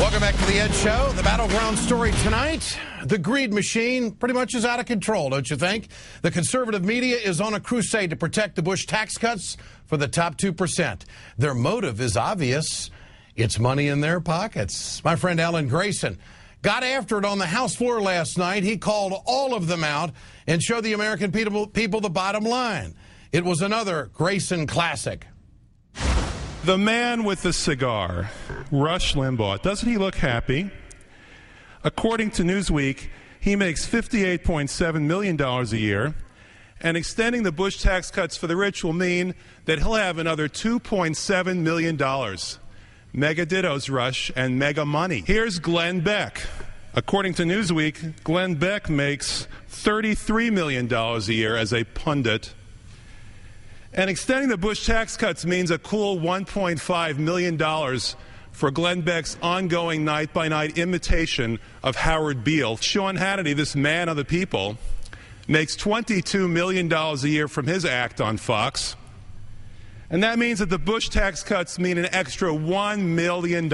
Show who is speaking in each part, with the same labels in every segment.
Speaker 1: Welcome back to the Ed Show. The battleground story tonight, the greed machine pretty much is out of control, don't you think? The conservative media is on a crusade to protect the Bush tax cuts for the top 2%. Their motive is obvious. It's money in their pockets. My friend Alan Grayson got after it on the House floor last night. He called all of them out and showed the American people the bottom line. It was another Grayson classic.
Speaker 2: The man with the cigar, Rush Limbaugh, doesn't he look happy? According to Newsweek, he makes $58.7 million a year, and extending the Bush tax cuts for the rich will mean that he'll have another $2.7 million. Mega dittos, Rush, and mega money. Here's Glenn Beck. According to Newsweek, Glenn Beck makes $33 million a year as a pundit. And extending the Bush tax cuts means a cool $1.5 million for Glenn Beck's ongoing night-by-night imitation of Howard Beale. Sean Hannity, this man of the people, makes $22 million a year from his act on Fox. And that means that the Bush tax cuts mean an extra $1 million.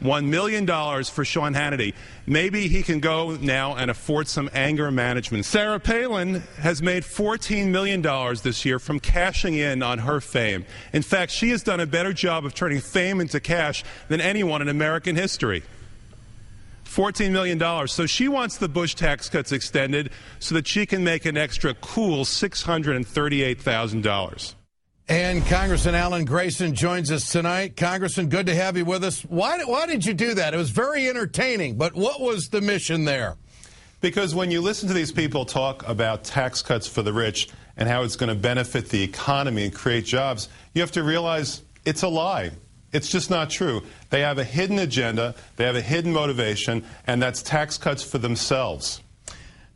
Speaker 2: $1 million for Sean Hannity. Maybe he can go now and afford some anger management. Sarah Palin has made $14 million this year from cashing in on her fame. In fact, she has done a better job of turning fame into cash than anyone in American history. $14 million. So she wants the Bush tax cuts extended so that she can make an extra cool $638,000.
Speaker 1: And Congressman Alan Grayson joins us tonight. Congressman, good to have you with us. Why did you do that? It was very entertaining, but what was the mission there?
Speaker 2: Because when you listen to these people talk about tax cuts for the rich and how it's going to benefit the economy and create jobs, you have to realize it's a lie. It's just not true. They have a hidden agenda, they have a hidden motivation, and that's tax cuts for themselves.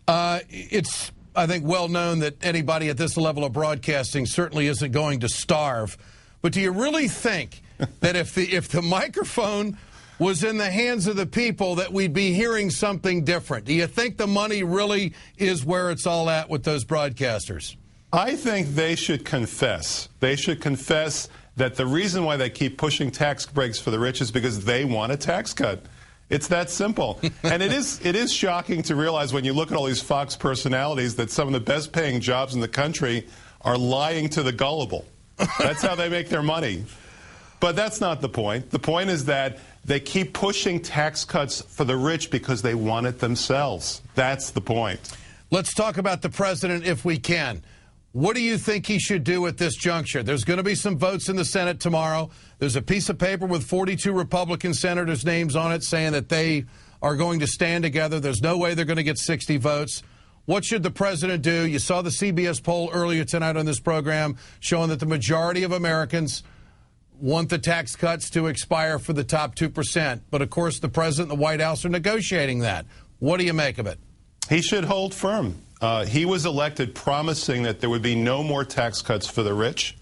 Speaker 1: It's I think, well known that anybody at this level of broadcasting certainly isn't going to starve. But do you really think that if the microphone was in the hands of the people that we'd be hearing something different? Do you think the money really is where it's all at with those broadcasters?
Speaker 2: I think they should confess. They should confess that the reason why they keep pushing tax breaks for the rich is because they want a tax cut. It's that simple. And it is shocking to realize when you look at all these Fox personalities that some of the best paying jobs in the country are lying to the gullible. That's how they make their money. But that's not the point. The point is that they keep pushing tax cuts for the rich because they want it themselves. That's the point.
Speaker 1: Let's talk about the president if we can. What do you think he should do at this juncture? There's going to be some votes in the Senate tomorrow. There's a piece of paper with 42 Republican senators' names on it saying that they are going to stand together. There's no way they're going to get 60 votes. What should the president do? You saw the CBS poll earlier tonight on this program showing that the majority of Americans want the tax cuts to expire for the top 2%. But, of course, the president and the White House are negotiating that. What do you make of it?
Speaker 2: He should hold firm. He was elected promising that there would be no more tax cuts for the rich,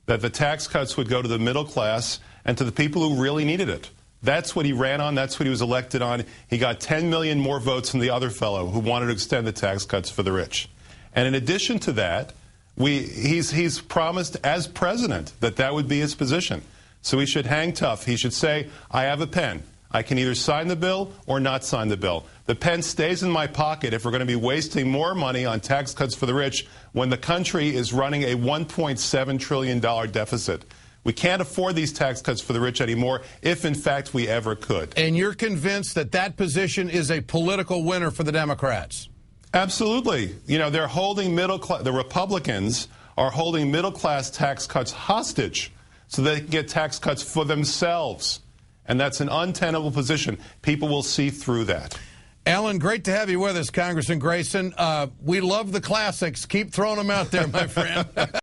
Speaker 2: that the tax cuts would go to the middle class and to the people who really needed it. That's what he ran on. That's what he was elected on. He got 10 million more votes than the other fellow who wanted to extend the tax cuts for the rich. And in addition to that, he's promised as president that that would be his position. So he should hang tough. He should say, I have a pen. I can either sign the bill or not sign the bill. The pen stays in my pocket if we're going to be wasting more money on tax cuts for the rich when the country is running a $1.7 trillion deficit. We can't afford these tax cuts for the rich anymore if, in fact, we ever could.
Speaker 1: And you're convinced that that position is a political winner for the Democrats?
Speaker 2: Absolutely. You know, they're holding the Republicans are holding middle-class tax cuts hostage so they can get tax cuts for themselves. And that's an untenable position. People will see through that.
Speaker 1: Alan, great to have you with us, Congressman Grayson. We love the classics. Keep throwing them out there, my friend.